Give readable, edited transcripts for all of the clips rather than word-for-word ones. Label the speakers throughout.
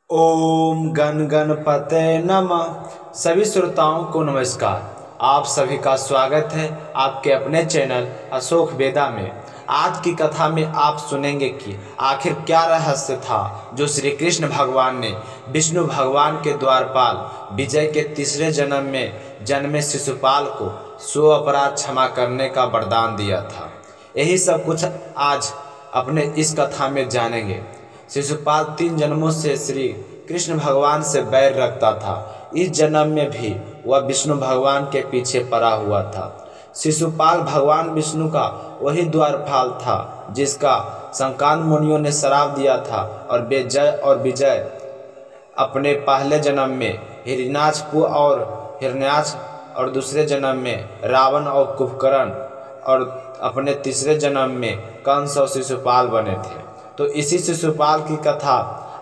Speaker 1: ओम गण गणपते नमः। सभी श्रोताओं को नमस्कार। आप सभी का स्वागत है आपके अपने चैनल अशोक वेदा में। आज की कथा में आप सुनेंगे कि आखिर क्या रहस्य था जो श्री कृष्ण भगवान ने विष्णु भगवान के द्वारपाल विजय के तीसरे जन्म में जन्मे शिशुपाल को 100 अपराध क्षमा करने का वरदान दिया था। यही सब कुछ आज अपने इस कथा में जानेंगे। शिशुपाल 3 जन्मों से श्री कृष्ण भगवान से बैर रखता था। इस जन्म में भी वह विष्णु भगवान के पीछे पड़ा हुआ था। शिशुपाल भगवान विष्णु का वही द्वारपाल था जिसका संकान मुनियों ने श्राप दिया था और विजय अपने पहले जन्म में हिरण्याक्ष और दूसरे जन्म में रावण और कुंभकर्ण और अपने तीसरे जन्म में कंस और शिशुपाल बने थे। तो इसी शिशुपाल की कथा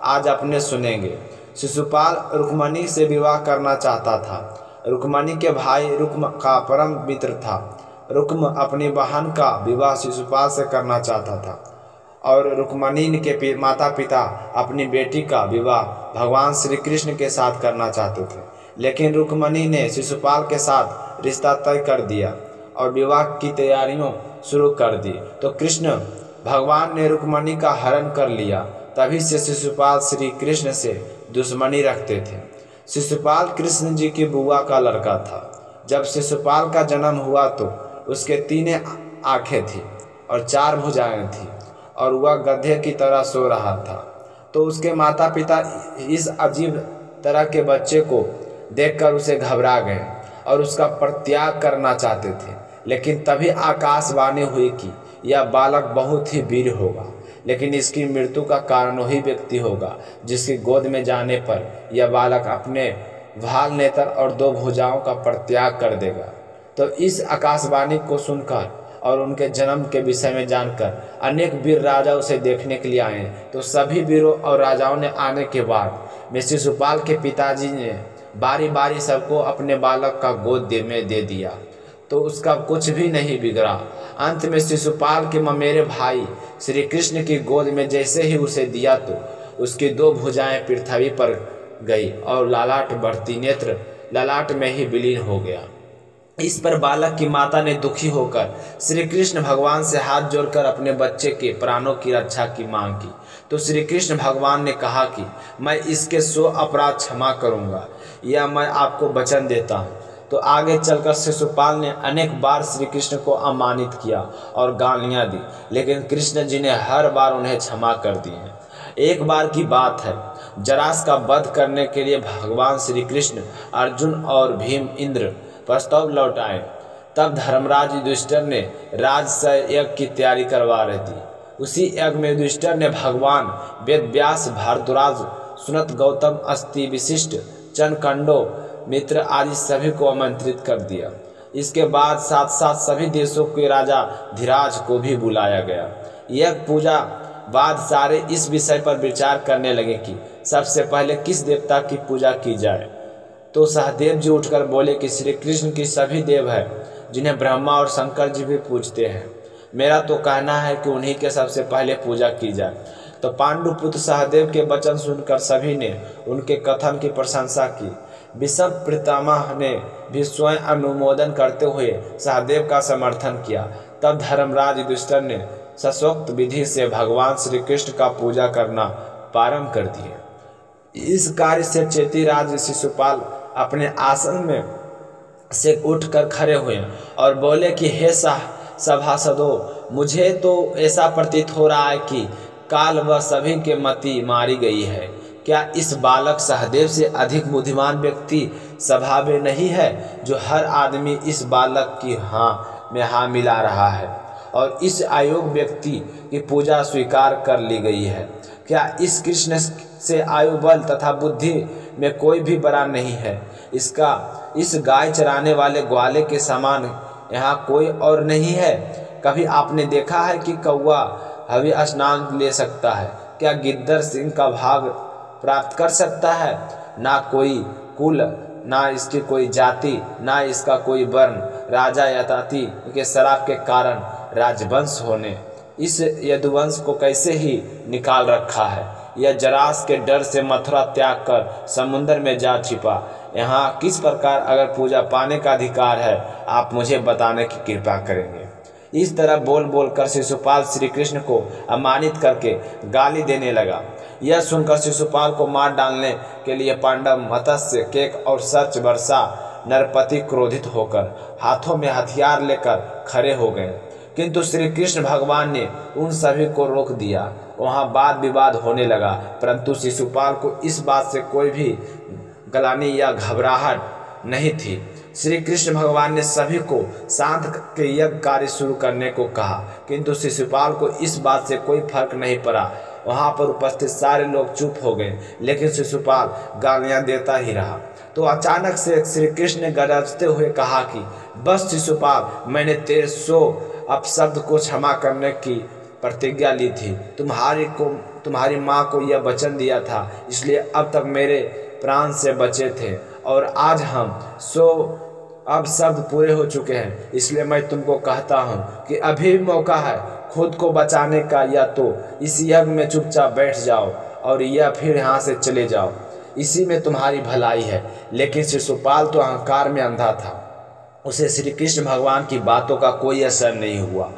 Speaker 1: आज अपने सुनेंगे। शिशुपाल रुक्मणी से विवाह करना चाहता था। रुक्मणी के भाई रुक्म का परम मित्र था। रुक्म अपनी बहन का विवाह शिशुपाल से करना चाहता था और रुक्मणी के माता पिता अपनी बेटी का विवाह भगवान श्री कृष्ण के साथ करना चाहते थे, लेकिन रुक्मणी ने शिशुपाल के साथ रिश्ता तय कर दिया और विवाह की तैयारियों शुरू कर दी। तो कृष्ण भगवान ने रुक्मणी का हरण कर लिया। तभी से शिशुपाल श्री कृष्ण से दुश्मनी रखते थे। शिशुपाल कृष्ण जी की बुआ का लड़का था। जब शिशुपाल का जन्म हुआ तो उसके 3 आंखें थी और 4 भुजाएं थी और वह गधे की तरह सो रहा था। तो उसके माता पिता इस अजीब तरह के बच्चे को देखकर उसे घबरा गए और उसका परित्याग करना चाहते थे। लेकिन तभी आकाशवाणी हुई कि यह बालक बहुत ही वीर होगा, लेकिन इसकी मृत्यु का कारण वही व्यक्ति होगा जिसकी गोद में जाने पर यह बालक अपने भाल नेत्र और 2 भुजाओं का परित्याग कर देगा। तो इस आकाशवाणी को सुनकर और उनके जन्म के विषय में जानकर अनेक वीर राजा उसे देखने के लिए आए। तो सभी वीरों और राजाओं ने आने के बाद में शिशुपाल के पिताजी ने बारी बारी सबको अपने बालक का गोद में दे दिया, तो उसका कुछ भी नहीं बिगड़ा। अंत में शिशुपाल के ममेरे भाई श्री कृष्ण की गोद में जैसे ही उसे दिया तो उसकी 2 भुजाएं पृथ्वी पर गई और ललाट बढ़ती नेत्र ललाट में ही विलीन हो गया। इस पर बालक की माता ने दुखी होकर श्री कृष्ण भगवान से हाथ जोड़कर अपने बच्चे के प्राणों की रक्षा की मांग की। तो श्री कृष्ण भगवान ने कहा कि मैं इसके 100 अपराध क्षमा करूंगा, यह मैं आपको वचन देता हूँ। तो आगे चलकर शिशुपाल ने अनेक बार श्री कृष्ण को अपमानित किया और गालियाँ दी, लेकिन कृष्ण जी ने हर बार उन्हें क्षमा कर दी है। एक बार की बात है, जरास का वध करने के लिए भगवान श्री कृष्ण अर्जुन और भीम इंद्र प्रस्ताव लौटाए। तब धर्मराज युधिष्ठिर ने राजस यज्ञ की तैयारी करवा रही थी। उसी यज्ञ में युधिष्ठिर ने भगवान वेद व्यास, भारद्वाज, सुनत, गौतम, अस्ति, वशिष्ठ, चनकंडो, मित्र आदि सभी को आमंत्रित कर दिया। इसके बाद साथ साथ सभी देशों के राजा धीराज को भी बुलाया गया। यज्ञ पूजा बाद सारे इस विषय पर विचार करने लगे कि सबसे पहले किस देवता की पूजा की जाए। तो सहदेव जी उठकर बोले कि श्री कृष्ण की सभी देव हैं जिन्हें ब्रह्मा और शंकर जी भी पूजते हैं। मेरा तो कहना है कि उन्हीं के सबसे पहले पूजा की जाए। तो पांडुपुत्र सहदेव के वचन सुनकर सभी ने उनके कथन की प्रशंसा की। विषम पितामह ने भी स्वयं अनुमोदन करते हुए सहदेव का समर्थन किया। तब धर्मराज युधिष्ठिर ने सशोक्त विधि से भगवान श्री कृष्ण का पूजा करना प्रारंभ कर दिए। इस कार्य से चेतीराज शिशुपाल अपने आसन में से उठकर खड़े हुए और बोले कि हे सभासदों, मुझे तो ऐसा प्रतीत हो रहा है कि काल व सभी के मति मारी गई है। क्या इस बालक सहदेव से अधिक बुद्धिमान व्यक्ति सभा में नहीं है, जो हर आदमी इस बालक की हाँ में हाँ मिला रहा है और इस अयोग्य व्यक्ति की पूजा स्वीकार कर ली गई है? क्या इस कृष्ण से आयु, बल तथा बुद्धि में कोई भी बड़ा नहीं है? इस गाय चराने वाले ग्वाले के समान यहाँ कोई और नहीं है? कभी आपने देखा है कि कौवा हवि स्नान ले सकता है? क्या गिद्दर सिंह का भाग प्राप्त कर सकता है? ना कोई कुल, ना इसकी कोई जाति, ना इसका कोई वर्ण। राजा यताति के श्राप के कारण राजवंश होने इस यदुवंश को कैसे ही निकाल रखा है। यह जरास के डर से मथुरा त्याग कर समुद्र में जा छिपा। यहाँ किस प्रकार अगर पूजा पाने का अधिकार है, आप मुझे बताने की कृपा करेंगे। इस तरह बोल बोल कर शिशुपाल श्री कृष्ण को अपमानित करके गाली देने लगा। यह सुनकर शिशुपाल को मार डालने के लिए पांडव, मत्स्य, केक और सर्च वर्षा नरपति क्रोधित होकर हाथों में हथियार लेकर खड़े हो गए, किंतु श्री कृष्ण भगवान ने उन सभी को रोक दिया। वहाँ वाद विवाद होने लगा, परंतु शिशुपाल को इस बात से कोई भी गलानी या घबराहट नहीं थी। श्री कृष्ण भगवान ने सभी को शांत के यज्ञ कार्य शुरू करने को कहा, किंतु शिशुपाल को इस बात से कोई फर्क नहीं पड़ा। वहाँ पर उपस्थित सारे लोग चुप हो गए, लेकिन शिशुपाल गालियाँ देता ही रहा। तो अचानक से श्री कृष्ण ने गरजते हुए कहा कि बस शिशुपाल, मैंने तेरे 100 अपशब्द को क्षमा करने की प्रतिज्ञा ली थी। तुम्हारी माँ को यह वचन दिया था, इसलिए अब तक मेरे प्राण से बचे थे, और आज हम 100 अपशब्द पूरे हो चुके हैं। इसलिए मैं तुमको कहता हूँ कि अभी भी मौका है खुद को बचाने का, या तो इस यज्ञ में चुपचाप बैठ जाओ और या फिर यहाँ से चले जाओ, इसी में तुम्हारी भलाई है। लेकिन शिशुपाल तो अहंकार में अंधा था, उसे श्री कृष्ण भगवान की बातों का कोई असर नहीं हुआ।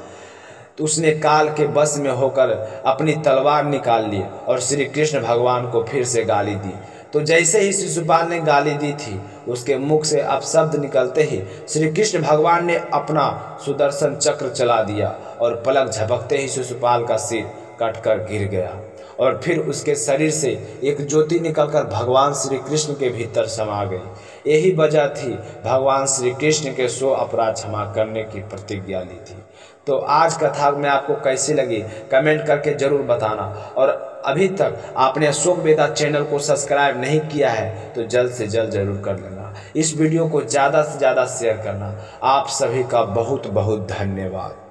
Speaker 1: तो उसने काल के बस में होकर अपनी तलवार निकाल ली और श्री कृष्ण भगवान को फिर से गाली दी। तो जैसे ही शिशुपाल ने गाली दी थी, उसके मुख से अपशब्द निकलते ही श्री कृष्ण भगवान ने अपना सुदर्शन चक्र चला दिया और पलक झपकते ही शिशुपाल का सिर कटकर गिर गया, और फिर उसके शरीर से एक ज्योति निकलकर भगवान श्री कृष्ण के भीतर समा गई। यही वजह थी भगवान श्री कृष्ण के 100 अपराध क्षमा करने की प्रतिज्ञा ली थी। तो आज कथा में आपको कैसी लगी कमेंट करके ज़रूर बताना, और अभी तक आपने अशोक वेदा चैनल को सब्सक्राइब नहीं किया है तो जल्द से जल्द ज़रूर कर लेना। इस वीडियो को ज़्यादा से ज़्यादा शेयर करना। आप सभी का बहुत बहुत धन्यवाद।